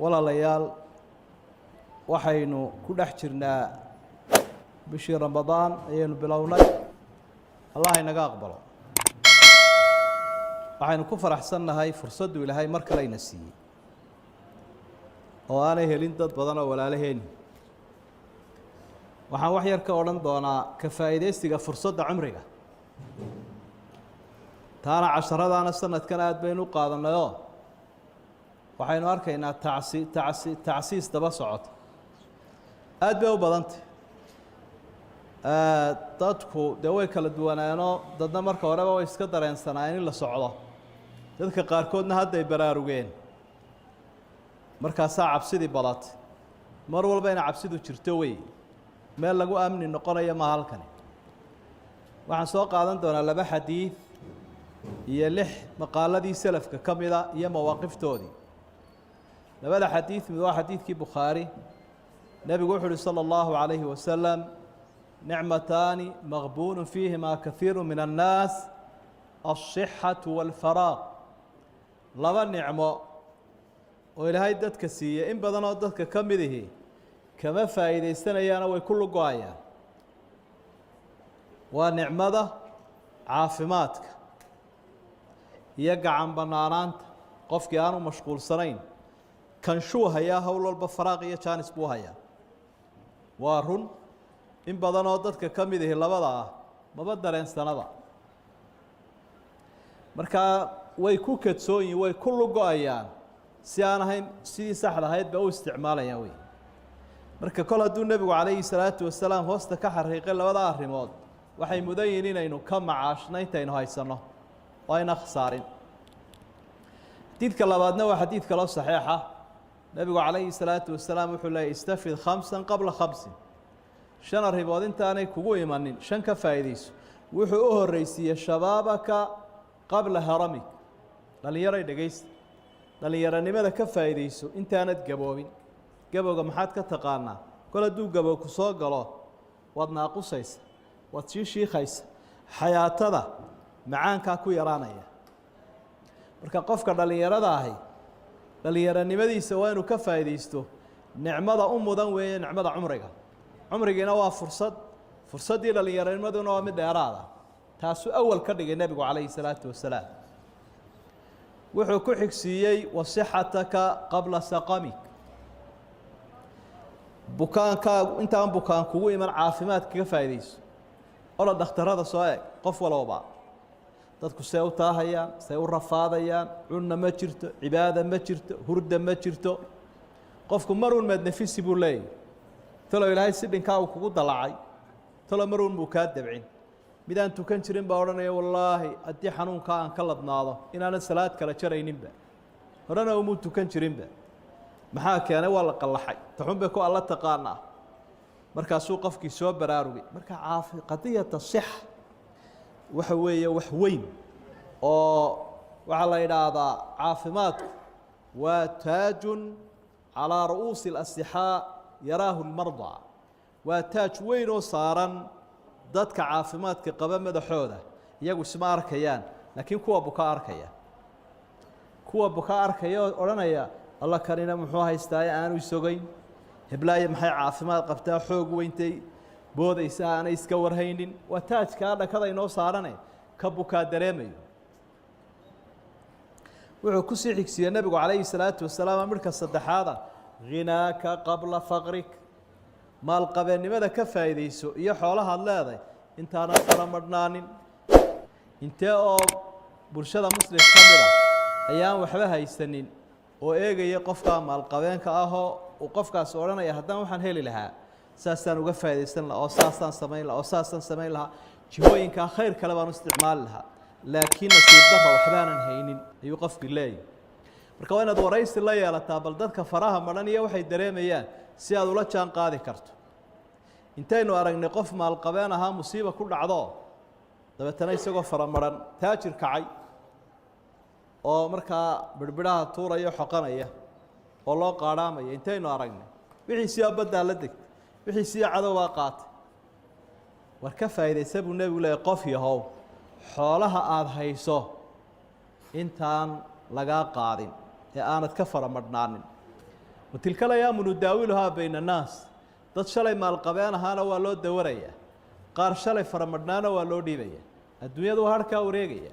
walaalayaal waxaynu ku dhex jirnaa bishii Ramadaan ayaynu bilownay Allah inaga aqbalo waxaynu ku faraxsannahay fursadu Ilaahay mar kale ina siiyay oo aanay helin dad badan oo walaalaheen waxaan wax yar ka oran doonaa ka faa'iideysiga fursadda cumriga taana casharadaana sanadkan aad baynu qaadanayo waxaynu arkaynaa tacsiis daba socota aad bay u badantay dadku dee way kala duwanaano dadna marka horeba way iska dareensanayeen in la socdo dadka qaarkoodna hadday baraarugeen markaasaa cabsidii badatay mar walba ina cabsidu jirto wey meel lagu amni noqonayo ma halkani waxaan soo qaadan doonaa 2 xadiid iyo 6 maqaaladii salafka kamida iyo mawaaqiftoodii labada xadiid mid waa xadiidkii Bukhaari nabigu wuxuu sallallahu alayhi wa sallam نعمتان مغبون فيهما كثير من الناس الصحة والفراغ لبا نعمة وإلهي ددك سيئة إن بدنا ددك كمده كما فائدة استنيانا ويكل قايا ونعمة عافماتك يقع عن بنانانت قفك آنو مشغول سنين كان شو هيا هول البفراغ كان اسبوها هيا وارهن in badan oo dadka kamid ah labada maba dareensanada marka way ku kadsooyin way ku lugoayaan si aan ahayn sidii saxda ahayd ba u isticmaalayaan way marka kol haduu nabigu kaleey salaatu wasalaam hoosta ka xariiqay labada arimood waxay mudayn inaynu ka macaashnaynta aynu haysano oo ayna khasaarin xadiidka labaadna waa xadiid kale oo saxiix ah nabigu kaleey salaatu wasalaam wuxuu leeyahay istafid 5 qabla 5 shan arrimood intaanay kugu imanin shan ka faa'iideyso wuxuu u horeysiiyay shabaabaka qabla haramik dhalinyarada dhageysta dhalinyaranimada ka faa'iideyso intaanad gaboobin gabowga maxaad ka taqaanaa kala duu gabow ku soo galo wad naaqusaysa wad shiikhaysa xayaatada macaanka ku yaraanaya marka qofka dhalinyarada ahi dhalinyaranimadiisa waa inuu ka faa'iideysto nicmada u mudan weeye nicmada cumriga عمرنا waa fursadii dhalinyaranimaduna waa mid dheeraad ah taasu awal ka dhigay nabigu kaleey salaatu wasalaam wuxuu ku xigsiiyay wasixataka qabla saqamik bukaanka intaan bukaan kugu iman caafimaad kaga faa'iideyso oo dhakhtarada soo eeg qof walba dadku say u taahayaan say u rafaadayaan cunna ma jirto cibaada ma jirto hurda ma jirto qofku marun mad nafisi buu leeyahay talo ilaahay si dhinka uu kugu dalacay talo maruun buu ka dabcin midaan tukan jirin baa oranaya wallaahi adii xanuunka aan ka ladnaado inaan salaad kala jarayninba horana uu tukan jirinba maxaa keenay waa la qallaxay taxunba ku alla taqaana markaasuu qofkii soo baraarugay marka caafi qadiyada six waxa weeye wax weyn oo waxa la yiraahdaa caafimaadku waa taajun ala ru'us al-asihha يراه المرضى وتاج وينو صارن dadka caafimaadka qaba madaxooda iyagu isma arkayaan laakiin kuwa buka arkaya oranaya Allah karina muxuu haystaa aanu isogayn heblaay maxay caafimaad qabtaa xoog weyntay boodaysa aan iska warhaynin waa taajka dhakada inoo saaranay ka buka dareemayo wuxuu ku sii xigsiiyay nabigu kaleey salaatu wasalaam marka saddexaada غناك قبل فقرك مال قبنimada ka faa'iideyso iyo xoolaha leedahay intaana faramadnaanin intee oo bulshada muslimka kamida ayaan waxba haysanin oo eegaya qofka maal qabeenka ah oo qofkaas oranaya haddaan waxaan heli lahaa saasaan uga faa'iideysan lahaa oo saasaan samayn lahaa jihooyinka khayr kale baan isticmaal lahaa laakiin nasiib darro waxbaanan haynin ayuu qofkii leeyahay marka waa inaad waraysi la yeelataa bal dadka faraha maran iyo waxay dareemayaan si aad ula jaan qaadi karto intaynu aragnay qof maal qabeen aha musiiba ku dhacdo dabeetana isagoo fara maran taajir kacay oo marka birbiraha tuurayo xoqanaya oo loo qaaraamay intaynu aragnay wixii si abada la degtay wixii si cadow qaatay war ka faa'iideysa buu nabigu leeyahay qof yahow xoolaha aad hayso intaan laga qaadin ee aanad ka faramadnaanin وتلك الأيام نداولها بين الناس dad shalay maalqabeen ahaana waa loo dawaraya qaar shalay faramadhnaana waa loo dhiibaya adduunyadu harka wareegaya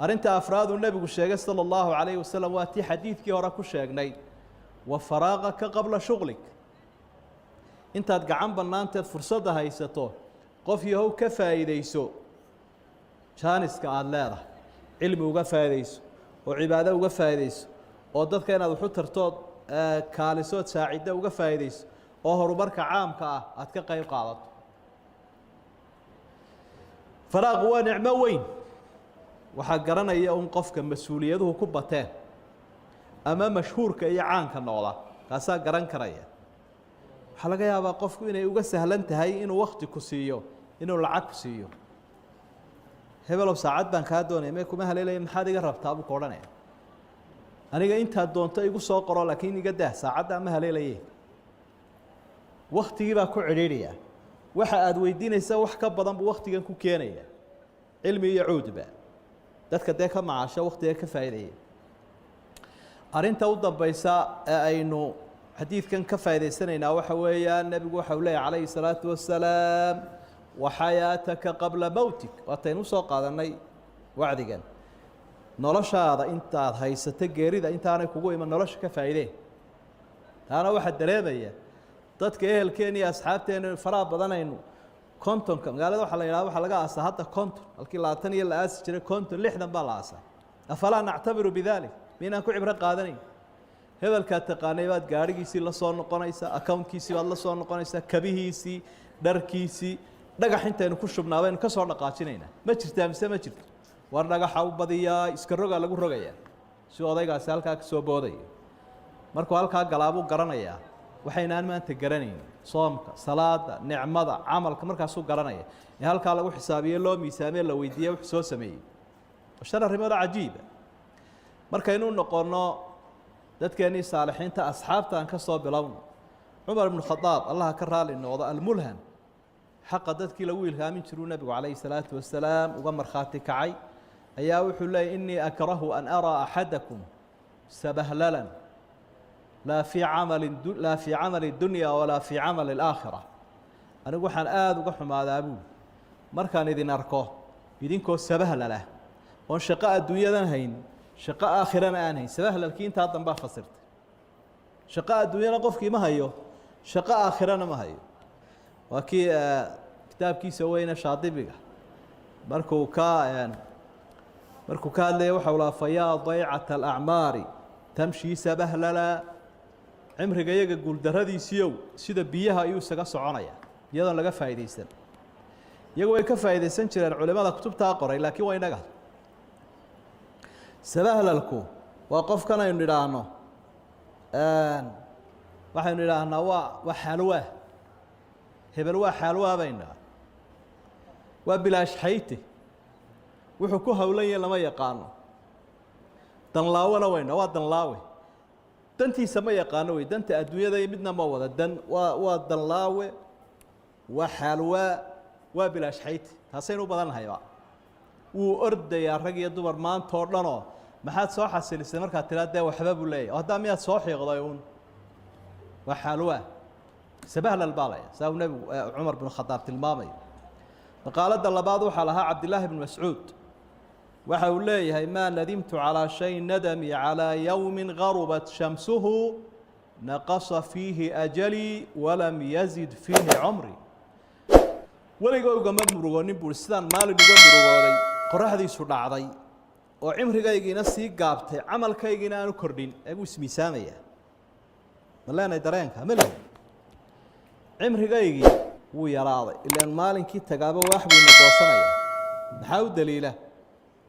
arinta afraad uu nabigu sheegay sallallahu alayhi wasallam waa tii xadiidkii hore ku sheegnay wa faraaqaka qabla shughlik intaad gacan banaanteed fursada haysato qof yahow ka faa'iideyso jaaniska aad leedahay cilmi uga faa'iideyso oo cibaado uga faa'iideyso oo dadka inaad wax u tartood kaalisood saacido uga faa'iideyso oo horumarka caamka ah aad ka qayb qaadato faraaq waa nicmo weyn waxa garanaya un qofka mas'uuliyaduhu ku bateen ama mashhuurka iyo caanka noqda kaasa garan karaya waxa laga yaabaa qofku inay uga sahlan tahay inuu waqti ku siiyo inuu lacag ku siiyo hebelo saacad baan ka doonay ma kuma haleelay maxaad iga rabtaa buu koodhanay aniga inta doonto igu soo qoro laakiin iga daa saacada ma haleelay waqtigii baa ku ciriiriya waxa aad weydiinaysaa wax ka badan buu waqtigan ku keenaya cilmi iyo cuudba dadka deeka macaasho waqtiga ka faa'iideeyay arinta u dambaysa aynu xadiidkan ka faa'iideysanayna waxa weeyaan nabigu waxa uu leeyahay calayhi salaatu wassalaam wa hayataka qabla mawtik waataynu soo qaadanay wacdigan noloshaada intaad haysato geerida intaanay kugu iman nolosha ka faa'iideen taana waxa dareemaya dadka ehelkeena iyo asxaabteena faraha badanaynu kontonka magaalada waxa la yiraahdo waxa laga aasaa hadda konton halkii 20 iyo la aasi jiray konton 60 baa la aasaa afala nactabiru bidalik minaan ku cibro qaadanayn hebelka taqaanay baad gaarigiisii la soo noqonaysa accountkiisii baad la soo noqonaysa kabihiisii dharkiisii dhagax intaynu ku shubnaabaynu ka soo dhaqaajinayna ma jirtaa mise ma jirto war dhagaxa u badiyaa iska roga lagu rogaya si odaygaasi halka ka soo booday markuu halka galaabo garanaya waxaynaan maanta garanayn soomka salaada nicmada amalka markaas uu garanaya ee halka lagu xisaabiyo loo miisaamay la weydiiyay wax soo sameeyay washana rimada cajiiba markaynu noqono dadkeeni saalixiinta asxaabta aan ka soo bilowno Umar ibn Khattab Allah ka raali noqdo al-mulhan xaqa dadkii lagu ilhaamin jiray nabigu calayhi salaatu wassalaam uga marxaati kacay ayaa wuxuu leeyahay inni akrahu an ara ahadakum sabahlalan لا في عمل الدنيا ولا في عمل الآخرة أنا أقول حن وقح ما ذا أبو مركان إذا نركه يدينكو سبهل له وشقاء الدنيا ذا هين شقاء آخرنا أنا هين سبهل الكين تاضن بقى خسرت شقاء الدنيا نقف كي ما هيو شقاء آخرنا ما هيو وكي كتاب كي سوينا شاطبي مركو كا اللي وحول فيا ضيعة الأعمار تمشي سبهللا عمرك يجا قول درادي سيو سيدا بيها أيو سجا صعانية يلا لقى فايدة يجوا كفايدة سنشر العلماء كتب تاقرأ لكن وين نجح سبهللكو وقف كنا ينيرانه واحد ينيرانه وحلوة هبلوا حلوة بيننا وبلاش حيته وحكوها ولي لما يقانو danlaawna wayna waa danlaawe dantiisa ma yaqaano way danta adduunyada midna ma wada dan waa danlaawe waa xalwa waa bilaash xayd taasaynu badanahay wuu ordaya rag iyo dumar maanta oo dhano maxaad soo xasilisay marka tiraadee waxba buu leeyahay hadaa miyaad soo xiiqday waa xalwa sabahla albalaya saa nabi Umar ibn Khattab tilmaamay maqaalada labaad waxa lahaa Abdullah ibn Mas'ud waxa uu leeyahay ma nadimtu ala shay nadami ala yawm gharabat shamsuhu naqasa fihi ajali wa lam yazid fihi umri waligooga ma murugoonin buu sidaan maalin uga murugooday qoraxdiisu dhacday oo cimrigaygiina sii gaabtay amalkaygiina aanu kordhin agu ismiisaamaya malaanay dareenka malay cimrigaygi wuu yaraaday ilaan maalinkii tagaaba wax buu noqonaya maxaa u daliila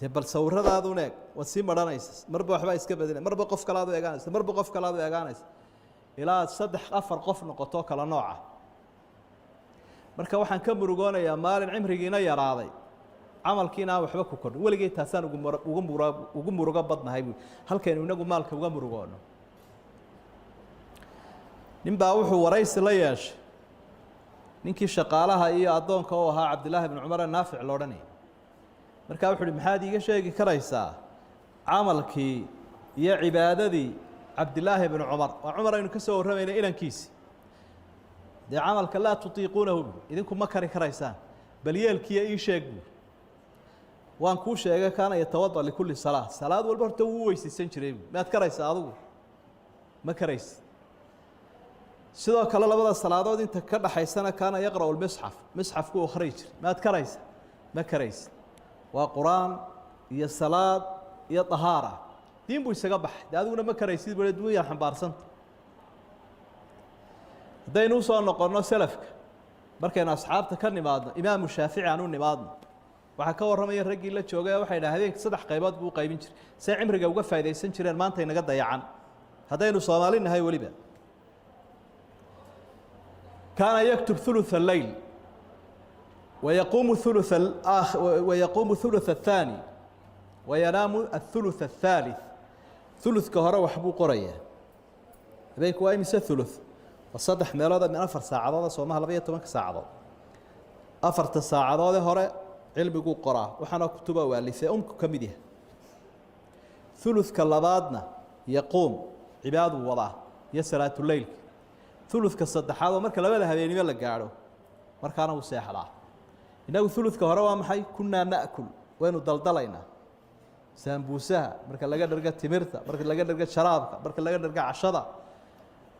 تبل صورة هذا هناك وسيم رانيس مربو أحبا يسكبدين مربو قف كلادو يجانس مربو قف كلادو يجانس إلى صدق أفر قف نقطوك على نوعه مركب وحن كم رجونا يا مال عمر جينا يا راضي عمل كينا وحبك وكر ولا جيت هسان وجم رجاب بدنا هاي هل كانوا نجوا مالك وجم رجونا نبى وحو ورئيس ليش نينكي شقالها إيه أدون كوها عبد الله بن عمر النافع لورني marka wuxuu maxaad iga sheegi karaysaa amalkii iyo cibaadadii cabdillaahi bnu cumar waa cumar aynu ka soo warramayna inankiisi dee camalka laa tutiiquunahu bu idinku ma kari karaysaan bal yeelkiiya ii sheeg buu waan kuu sheegay kaana yatawada likulli salaa salaad walba horta wuu weysaysan jiray bu maad karaysa adigu ma karaysa sidoo kale labada salaadood inta ka dhaxaysana kaana yaqra'u lmisxaf misxafku uu akhriyi jiray maad karaysa ma karaysa waa qur-aan iyo salaad iyo طahaara diin buu isaga baxay de adiguna ma karaysid bale dunya xambaarsanta haddaynu usoo noqonno selafka markaynu asxaabta ka nimaadno imaamu shaafici aan u nimaadno waxaa ka warramaya raggii la joogay waxay dhaha habeenka 3 qaybood buu u qaybin jiray say cimriga uga faa'idaysan jireen maanta inaga dayacan haddaynu Soomaali nahay waliba kaana yaktub thuluth al-layl ويقوم ثلث الثاني وينام الثلث الثالث ثلث كهرة وحبو قرية بينك واي مس الثلث وصدح ميلاد من 4 ساعات صومها لبيه 8 ساعات 4 ساعات هره علم يقول قرا وحنا كتبه والفه امك كميدها ثلث كلبادنا يقوم عباد وضع يا صلاه الليل ثلث كصدحاد marka labada habeenimo la gaaro markaana uu seexdaa inagu thuluthka hore waa maxay kunna naakul waynu daldalayna sambuusaha marka laga dharga timirta marka laga dharga sharaabka marka laga dharga cashada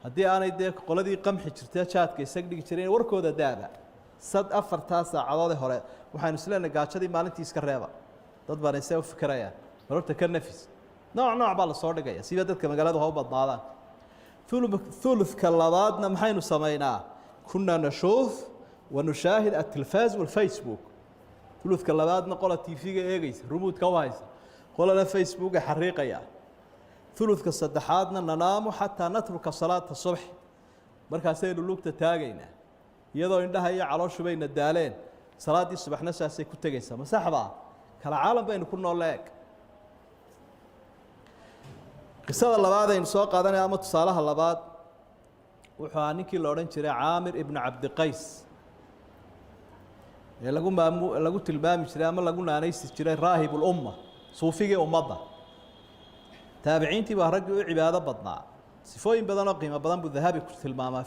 hadii aanay dee qoladii qamxi jirtay jaadka isag dhigi jireen warkooda daaba sad 4 saacadood hore waxaanu isleenahay gaajadii maalintii iska reeba dad baan isoo fikrayaan marorta ka nafis nooc baa la soo dhigaya sida dadka magaalada ha u badnaadaan thuluthka labaadna maxaynu sameeynaa kunna nashuuf ونشاهد التلفاز والفيسبوك ثلث كلابات نقول تيفيga eegaysa remote ka wahaysa qolada Facebook xariiqaya ثلث كصدحاتنا ننام حتى نترك صلاة الصبح markaasaynu lugta taagayna iyadoo indhaha iyo calooshu bayna daaleen salaadii subaxna saasay ku tagaysa masaxba kala caalam baynu ku nooleeg qisada labaad aynu soo qaadanay ama tusaalaha labaad wuxuu ninkii la oran jiray Aamir ibn Abd Qays lagu tilmaami jiray ama lagu naanaysi jiray raahibul umma suufiga ummadda taabiciintii baa rag u cibaado badnaa sifooyin badan oo qiimo badan buu dahabi ku tilmaamaa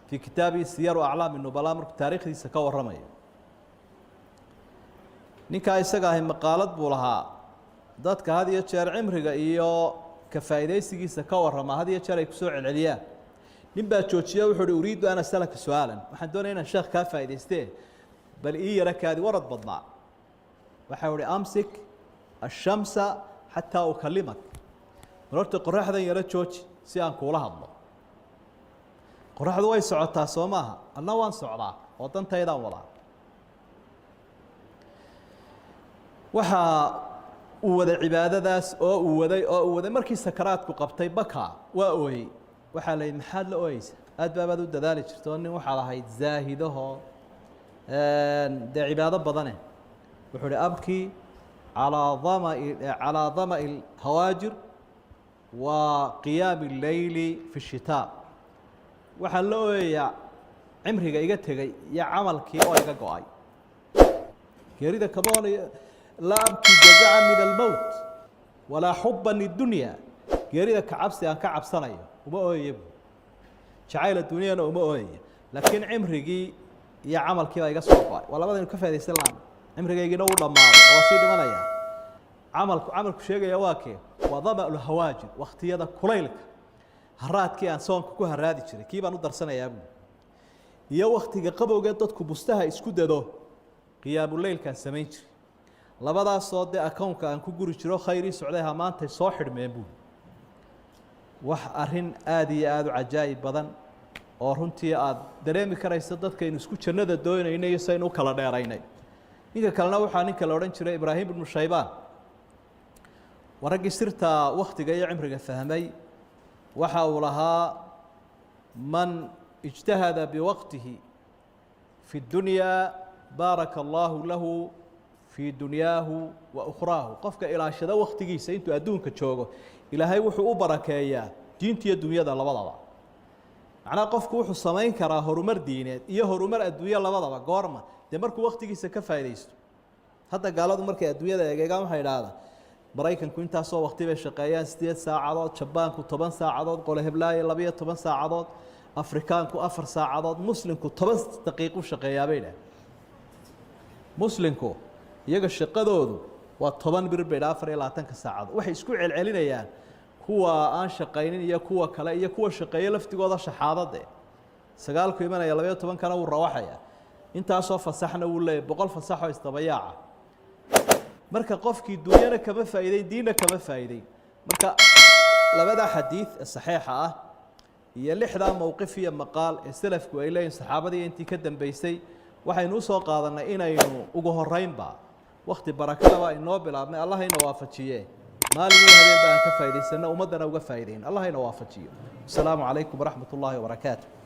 fi kitaabi siyar wa a'lam an-nubala markuu taariikhdiisa ka warramayo ninka isaga ah maqaalad buu lahaa dadka had iyo jeer cimriga iyo ka faa'iideysigiisa ka warrama had iyo jeer ay ku soo celceliyaan nin baa joojiyo wuxuu uriidu ana salaka su'aalan waxaan doonayaa inaan sheekh ka faa'iideystee بل إيه ركادي ورد بضنا وحاول أمسك الشمس حتى أكلمك مررت قرح ذا يرد شوش سيان كولها الله قرح ذا ويسعى تاسومها الله وان سعى وطن تيدا ولا وحا وذا عبادة ذاس وذا مركز سكرات كقبتي بكا وأوي وحا لي محل أويس أدبا بدو ذلك شرطوني وحا هاي زاهده ده عبادة بدنه وحول أبكي على ظمأ الهواجر وقيام الليل في الشتاء وحلو يا عمري جايته يا عملك أو يا جاي يريد كمان لا أبكي جزاء من الموت ولا حبا للدنيا يريد كعبس أن كعب صنايع وما أويه شعائل الدنيا وما أويه لكن عمري يا عمل كذا يقص وقاي والله بدنا كفاية السلام عمرك يجينا ولا ما وصيد منايا عمل شيء يا واكي وضبأ الهواجر واختيار كليلك هرات كي أنسان كوه هرادي شري كيف أنا درسنا يا ابني يا وقت قبل وجدت كبستها إسكود ده قيام الليل كان سميج لبدا صاد أكون كان كجوري شرو خيري سعليها ما أنت صاحر ما يبون وح أرهن آدي عجائب بدن oo runtii aad dareemi karayso dadka in isku jannada doonayeen saynu kala dheeraynay ninka kalena waxa ninka la oran jiray Ibrahim ibn Shaybaan waragi sirta waqtiga iyo cimriga fahmay waxa uu lahaa man ijtahada bi waqtihi fi dunya baraka Allah lahu fi dunyahu wa ukhraahu qofka ilaashada waqtigiisa intuu adduunka joogo ilaahay wuxuu u barakeeyaa diinta iyo dunyada labadaba macna qofku wuxuu sameyn karaa horumar diineed iyo horumar adduunyo labadaba goorma de markuu waqtigiisa ka faa'iideysto hadda gaaladu markay adduunyada eegaan waxay yiraahdaan maraykanku intaasoo waqti bay shaqeeyaan 8 saacadood, jabaanku 10 saacadood, qole heblaayo 12 saacadood, afrikaanku 4 saacadood, muslimku 10 daqiiqo shaqeeyaa bay dhahay. muslimku iyaga shaqadoodu waa 10 bir bay 24 saacadood. waxay isku celcelinayaan kuwa aan shaqaynin iyo kuwa kale iyo kuwa shaqeeya laftigooda shaxaadade. 9 ku imanaya 12 kana uu rawaxaya. intaasoo fasaxna uu leeyahay 100 fasaxo isdabayaaca. marka qofkii dunyana kama faa'iideyn diinna kama faa'iideyn. marka labada xadiis saxiixa ah iyo 6 mowqif iyo maqaal ee salafku ay leeyihiin saxaabadii intii ka dambeysay waxaynu soo qaadanay inaynu ugu horeynba waqti barakada waa inoo bilaabnay. allah ina waafajiye maalin habeen baan ka faa'iideysana ummadana uga faa'iideyn. allah ina waafajiyo. assalaamu calaykum waraxmatullaahi wabarakaatuh.